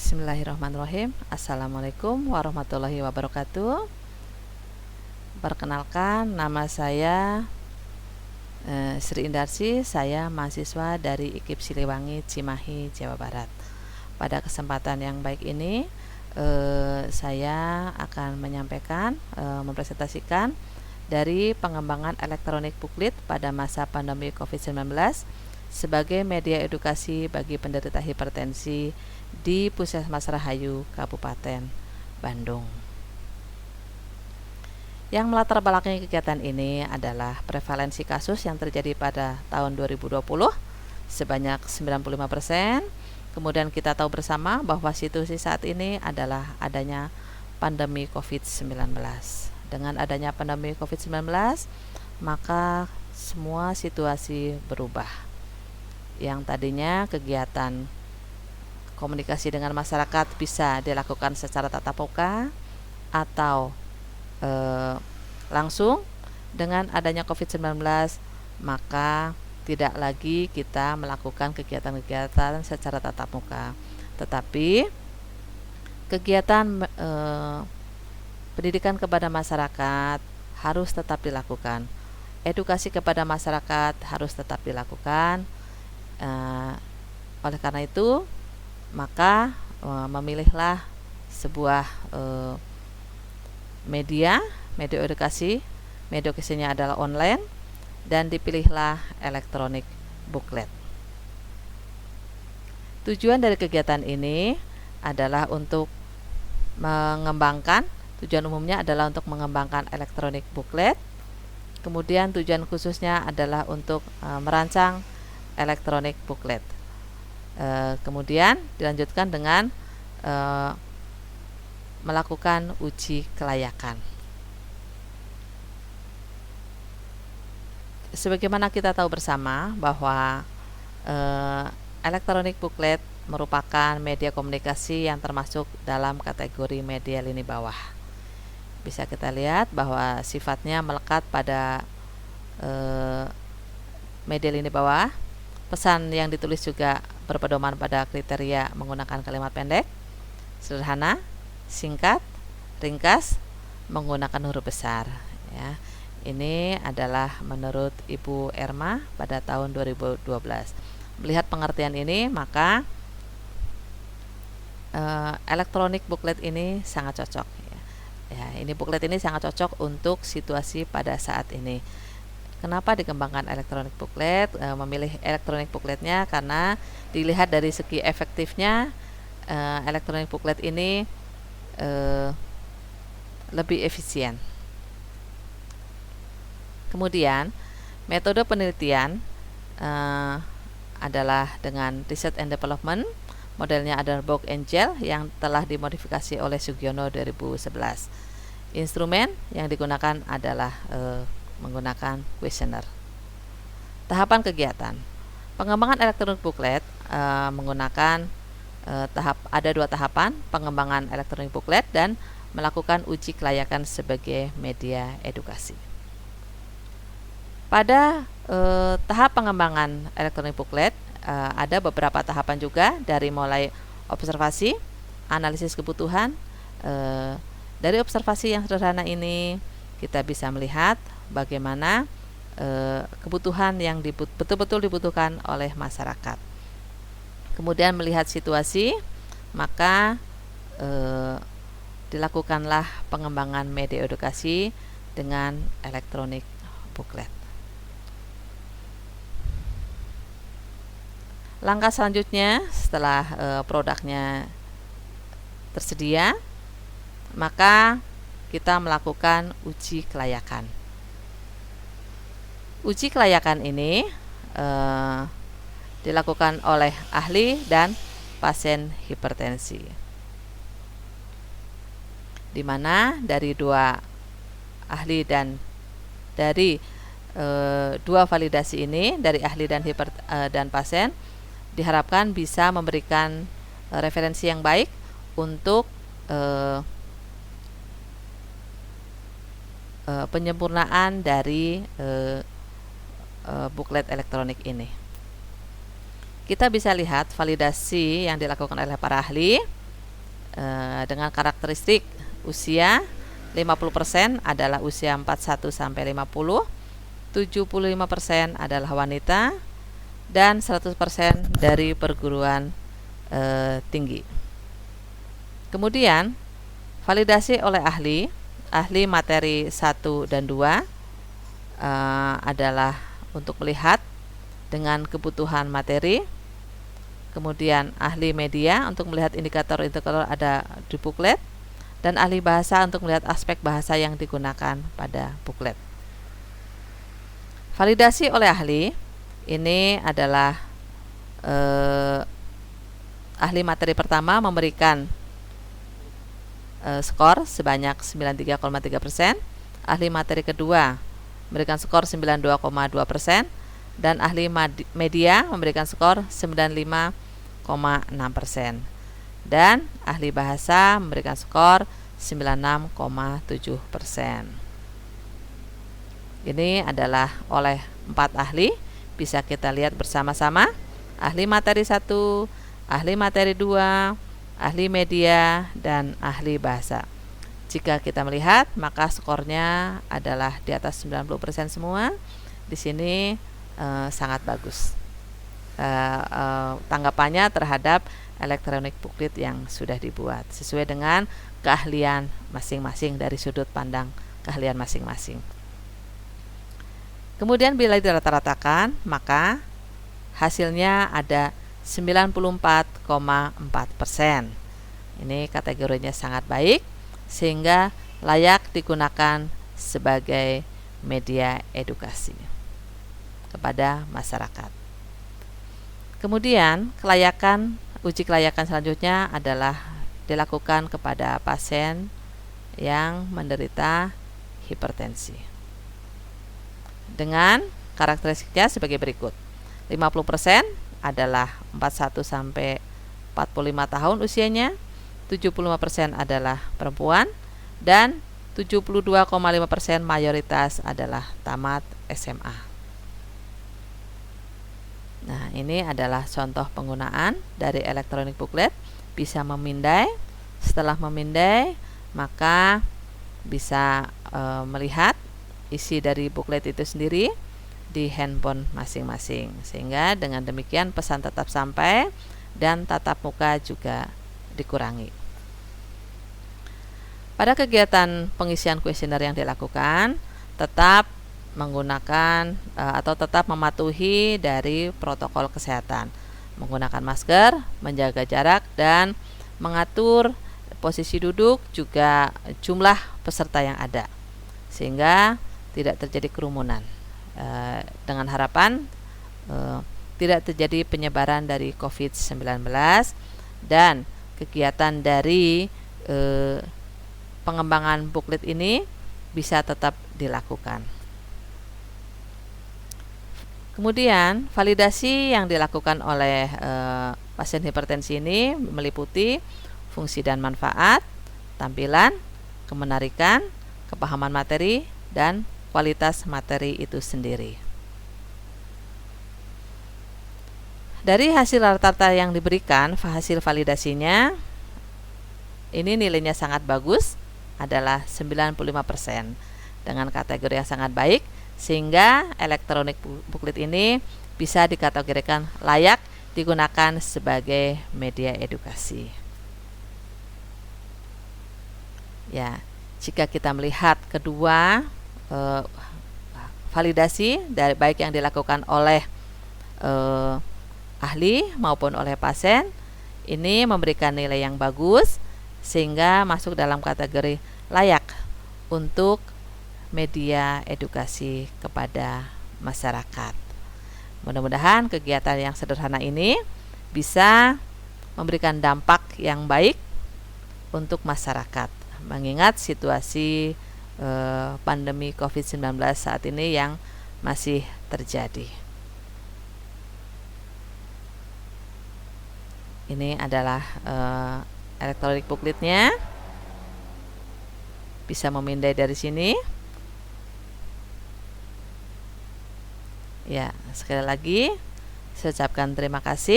Bismillahirrahmanirrahim. Assalamualaikum warahmatullahi wabarakatuh. Perkenalkan, nama saya Sri Indarsi. Saya mahasiswa dari IKIP Siliwangi, Cimahi, Jawa Barat. Pada kesempatan yang baik ini, saya akan menyampaikan, mempresentasikan dari pengembangan elektronik booklet pada masa pandemi COVID-19 sebagai media edukasi bagi penderita hipertensi di Puskesmas Rahayu, Kabupaten Bandung. Yang melatar belakangi kegiatan ini adalah prevalensi kasus yang terjadi pada tahun 2020 sebanyak 95%. Kemudian kita tahu bersama bahwa situasi saat ini adalah adanya pandemi COVID-19. Dengan adanya pandemi COVID-19, maka semua situasi berubah. Yang tadinya kegiatan komunikasi dengan masyarakat bisa dilakukan secara tatap muka atau langsung, dengan adanya COVID-19 maka tidak lagi kita melakukan kegiatan-kegiatan secara tatap muka, tetapi kegiatan pendidikan kepada masyarakat harus tetap dilakukan, edukasi kepada masyarakat harus tetap dilakukan. Oleh karena itu, maka memilihlah sebuah media edukasi. Media edukasinya adalah online dan dipilihlah elektronik booklet. Tujuan dari kegiatan ini adalah untuk mengembangkan, tujuan umumnya adalah untuk mengembangkan elektronik booklet. Kemudian tujuan khususnya adalah untuk merancang elektronik booklet. Kemudian dilanjutkan dengan melakukan uji kelayakan. Sebagaimana kita tahu bersama bahwa elektronik booklet merupakan media komunikasi yang termasuk dalam kategori media lini bawah. Bisa kita lihat bahwa sifatnya melekat pada media lini bawah. Pesan yang ditulis juga berpedoman pada kriteria menggunakan kalimat pendek, sederhana, singkat, ringkas, menggunakan huruf besar. Ya, ini adalah menurut Ibu Erma pada tahun 2012. Melihat pengertian ini, maka elektronik booklet ini sangat cocok. Ya, ini booklet ini sangat cocok untuk situasi pada saat ini. Kenapa dikembangkan elektronik booklet? Memilih elektronik bookletnya karena dilihat dari segi efektifnya, elektronik booklet ini lebih efisien. Kemudian metode penelitian adalah dengan research and development. Modelnya adalah Book Angel yang telah dimodifikasi oleh Sugiono 2011. Instrumen yang digunakan adalah menggunakan kuesioner. Tahapan kegiatan pengembangan elektronik booklet menggunakan ada dua tahapan: pengembangan elektronik booklet dan melakukan uji kelayakan sebagai media edukasi. Pada tahap pengembangan elektronik booklet ada beberapa tahapan juga, dari mulai observasi, analisis kebutuhan. Dari observasi yang sederhana ini kita bisa melihat bagaimana kebutuhan yang betul-betul dibutuhkan oleh masyarakat. Kemudian melihat situasi, maka dilakukanlah pengembangan media edukasi dengan elektronik booklet. Langkah selanjutnya setelah produknya tersedia, maka kita melakukan uji kelayakan. Uji kelayakan ini dilakukan oleh ahli dan pasien hipertensi, di mana dari dua ahli dan dari dua validasi ini, dari ahli dan pasien, diharapkan bisa memberikan referensi yang baik untuk penyempurnaan dari booklet elektronik ini. Kita bisa lihat validasi yang dilakukan oleh para ahli. dengan karakteristik usia 50% adalah usia 41 sampai 50, 75% adalah wanita, dan 100% dari perguruan tinggi. Kemudian validasi oleh ahli materi 1 dan 2 adalah untuk melihat dengan kebutuhan materi. Kemudian ahli media untuk melihat indikator-indikator ada di buklet, dan ahli bahasa untuk melihat aspek bahasa yang digunakan pada buklet. Validasi oleh ahli ini adalah ahli materi pertama memberikan skor sebanyak 93,3%, ahli materi kedua memberikan skor 92,2%, dan ahli media memberikan skor 95,6%, dan ahli bahasa memberikan skor 96,7%. Ini adalah oleh 4 ahli, bisa kita lihat bersama-sama. Ahli materi 1, ahli materi 2, ahli media, dan ahli bahasa. Jika kita melihat, maka skornya adalah di atas 90% semua. Di sini sangat bagus tanggapannya terhadap elektronik booklet yang sudah dibuat sesuai dengan keahlian masing-masing dari sudut pandang keahlian masing-masing. Kemudian bila dirata-ratakan, maka hasilnya ada 94,4%. Ini kategorinya sangat baik sehingga layak digunakan sebagai media edukasi kepada masyarakat. Kemudian uji kelayakan selanjutnya adalah dilakukan kepada pasien yang menderita hipertensi dengan karakteristiknya sebagai berikut. 50% adalah 41 sampai 45 tahun usianya, 75% adalah perempuan, dan 72,5% mayoritas adalah tamat SMA. Nah, ini adalah contoh penggunaan dari elektronik booklet. Bisa memindai. Setelah memindai, maka bisa melihat isi dari booklet itu sendiri di handphone masing-masing. Sehingga dengan demikian pesan tetap sampai dan tatap muka juga dikurangi. Pada kegiatan pengisian kuesioner yang dilakukan, tetap menggunakan atau tetap mematuhi dari protokol kesehatan, menggunakan masker, menjaga jarak, dan mengatur posisi duduk juga jumlah peserta yang ada sehingga tidak terjadi kerumunan, dengan harapan tidak terjadi penyebaran dari COVID-19, dan kegiatan dari pengembangan booklet ini bisa tetap dilakukan. Kemudian validasi yang dilakukan oleh pasien hipertensi ini meliputi fungsi dan manfaat, tampilan, kemenarikan, kepahaman materi, dan kualitas materi itu sendiri. Dari hasil rata-rata yang diberikan, hasil validasinya ini nilainya sangat bagus, adalah 95% dengan kategori yang sangat baik, sehingga elektronik booklet ini bisa dikategorikan layak digunakan sebagai media edukasi. Ya, jika kita melihat kedua validasi dari baik yang dilakukan oleh ahli maupun oleh pasien, ini memberikan nilai yang bagus sehingga masuk dalam kategori layak untuk media edukasi kepada masyarakat. Mudah-mudahan kegiatan yang sederhana ini bisa memberikan dampak yang baik untuk masyarakat, mengingat situasi pandemi COVID-19 saat ini yang masih terjadi. Ini adalah elektronik bookletnya. Bisa memindai dari sini. Ya, sekali lagi saya ucapkan terima kasih.